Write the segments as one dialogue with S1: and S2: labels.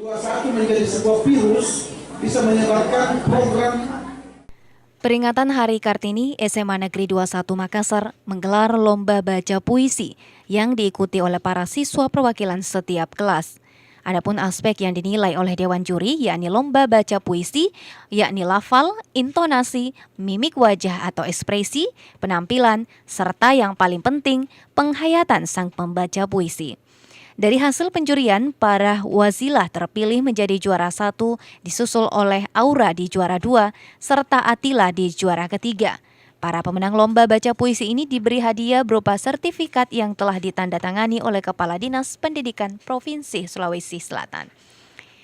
S1: 21 menjadi sebuah virus bisa menyebarkan program.
S2: Peringatan Hari Kartini, SMA Negeri 21 Makassar menggelar lomba baca puisi yang diikuti oleh para siswa perwakilan setiap kelas. Adapun aspek yang dinilai oleh Dewan Juri yakni lomba baca puisi, yakni lafal, intonasi, mimik wajah atau ekspresi, penampilan, serta yang paling penting, penghayatan sang pembaca puisi. Dari hasil penjurian, para wazilah terpilih menjadi juara 1, disusul oleh Aura di juara 2, serta Atila di juara ketiga. Para pemenang lomba baca puisi ini diberi hadiah berupa sertifikat yang telah ditandatangani oleh Kepala Dinas Pendidikan Provinsi Sulawesi Selatan.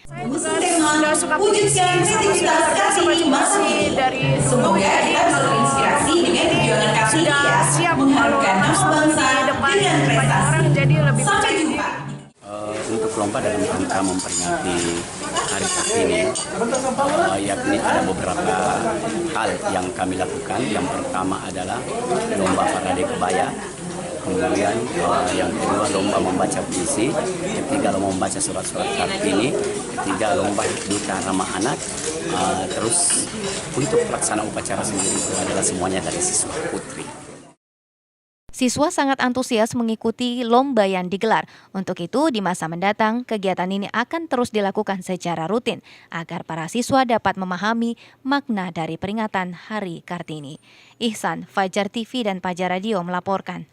S3: Saya juga sudah suka puisi, sama sudah terbiasa baca puisi dari dulu, jadi sudah siap kalau harus di depan banyak orang, jadi lebih percaya diri.
S4: Untuk lomba dalam rangka memperingati Hari Kartini, yakni ada beberapa hal yang kami lakukan. Yang pertama adalah lomba parade kebaya, kemudian yang kedua lomba membaca puisi, ketiga lomba membaca surat-surat Kartini, ketiga lomba duta ramah anak, terus untuk pelaksanaan upacara sendiri itu adalah semuanya dari siswa putri.
S2: Siswa sangat antusias mengikuti lomba yang digelar. Untuk itu, di masa mendatang, kegiatan ini akan terus dilakukan secara rutin agar para siswa dapat memahami makna dari peringatan Hari Kartini. Ihsan, Fajar TV dan Fajar Radio melaporkan.